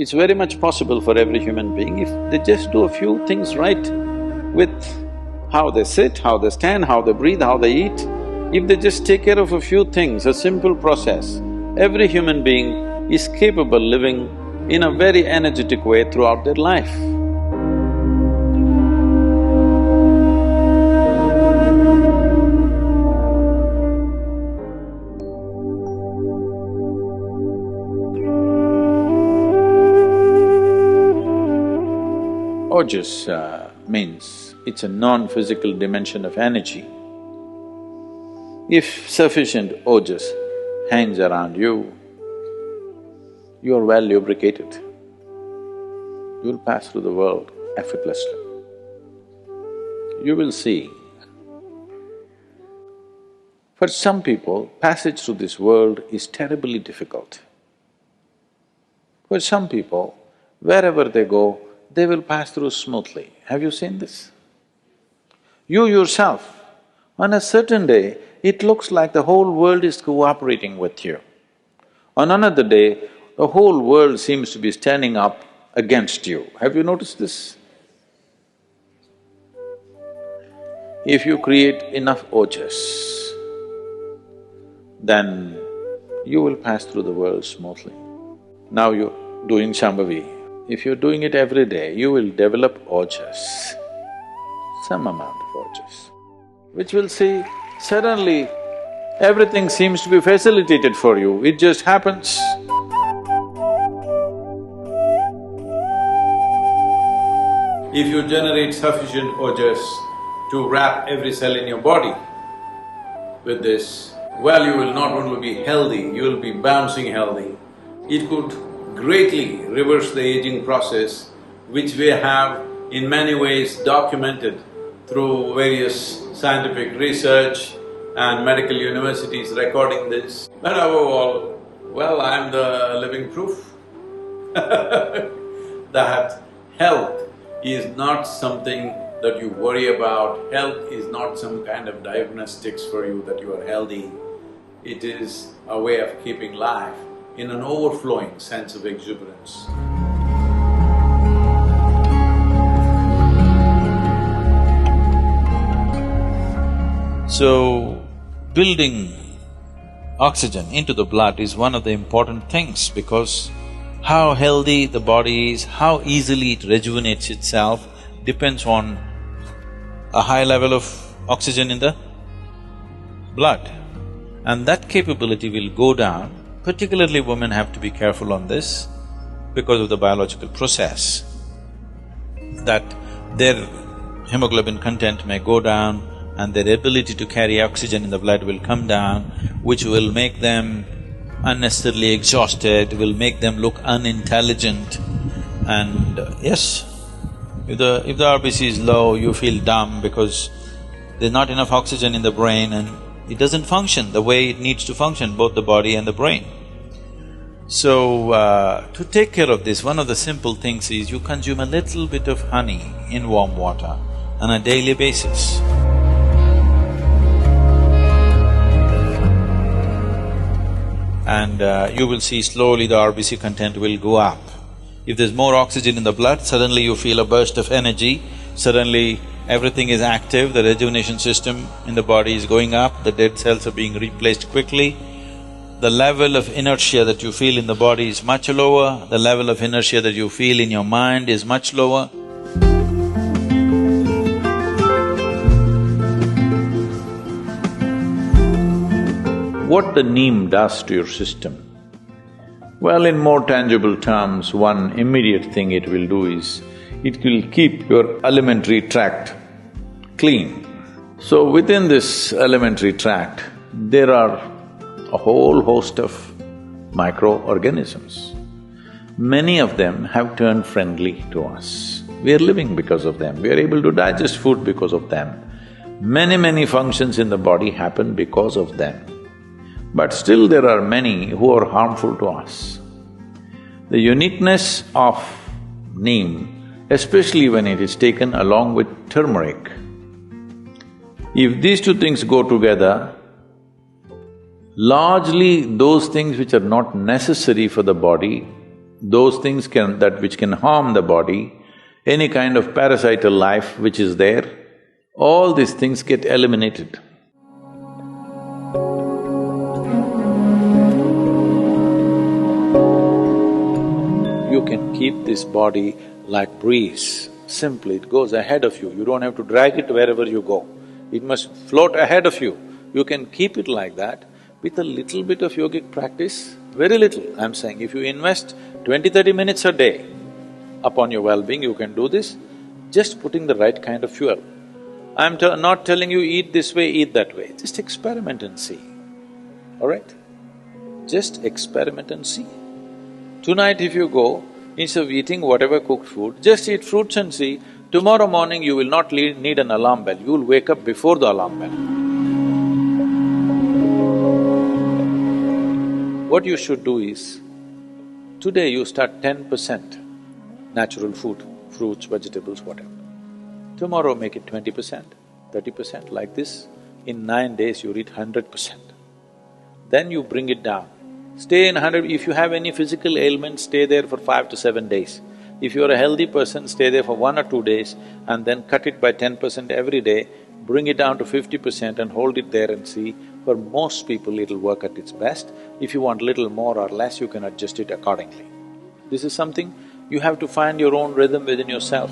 It's very much possible for every human being if they just do a few things right with how they sit, how they stand, how they breathe, how they eat. If they just take care of a few things, a simple process, every human being is capable living in a very energetic way throughout their life. Ojas means it's a non-physical dimension of energy. If sufficient ojas hangs around you, you're well lubricated. You'll pass through the world effortlessly. You will see, for some people, passage through this world is terribly difficult. For some people, wherever they go, they will pass through smoothly. Have you seen this? You yourself, on a certain day, it looks like the whole world is cooperating with you. On another day, the whole world seems to be standing up against you. Have you noticed this? If you create enough ojas, then you will pass through the world smoothly. Now you're doing Shambhavi. If you're doing it every day, you will develop ojas, some amount of ojas, which will see suddenly everything seems to be facilitated for you, it just happens. If you generate sufficient ojas to wrap every cell in your body with this, well, you will not only be healthy, you will be bouncing healthy. It could greatly reverse the aging process, which we have in many ways documented through various scientific research and medical universities recording this. But above all, well, I'm the living proof that health is not something that you worry about, health is not some kind of diagnostics for you that you are healthy. It is a way of keeping life in an overflowing sense of exuberance. So, building oxygen into the blood is one of the important things because how healthy the body is, how easily it rejuvenates itself depends on a high level of oxygen in the blood. And that capability will go down. Particularly women have to be careful on this because of the biological process, that their hemoglobin content may go down and their ability to carry oxygen in the blood will come down, which will make them unnecessarily exhausted, will make them look unintelligent. And yes, if the RBC is low, you feel dumb because there's not enough oxygen in the brain and it doesn't function the way it needs to function, both the body and the brain. So, to take care of this, one of the simple things is you consume a little bit of honey in warm water on a daily basis. And you will see slowly the RBC content will go up. If there's more oxygen in the blood, suddenly you feel a burst of energy, suddenly everything is active, the rejuvenation system in the body is going up, the dead cells are being replaced quickly. The level of inertia that you feel in the body is much lower, the level of inertia that you feel in your mind is much lower. What the neem does to your system? Well, in more tangible terms, one immediate thing it will do is, it will keep your alimentary tract clean. So within this alimentary tract, there are a whole host of microorganisms. Many of them have turned friendly to us. We are living because of them, we are able to digest food because of them. Many functions in the body happen because of them. But still there are many who are harmful to us. The uniqueness of neem, especially when it is taken along with turmeric, if these two things go together, largely those things which are not necessary for the body those things which can harm the body, any kind of parasital life which is there, all these things get eliminated. You can keep this body like breeze. Simply, it goes ahead of you. You don't have to drag it wherever you go. It must float ahead of you. You can keep it like that with a little bit of yogic practice, very little, I'm saying. If you invest 20-30 minutes a day upon your well-being, you can do this, just putting the right kind of fuel. I'm not telling you eat this way, eat that way, just experiment and see, all right? Just experiment and see. Tonight if you go, instead of eating whatever cooked food, just eat fruits and see, tomorrow morning you will not need an alarm bell, you will wake up before the alarm bell. What you should do is, today you start 10% natural food, fruits, vegetables, whatever. Tomorrow make it 20%, 30%, like this. In 9 days you reach 100%. Then you bring it down. Stay in 100… if you have any physical ailment, stay there for 5 to 7 days. If you're a healthy person, stay there for 1 or 2 days and then cut it by 10% every day, bring it down to 50% and hold it there and see. For most people, it'll work at its best. If you want little more or less, you can adjust it accordingly. This is something you have to find your own rhythm within yourself.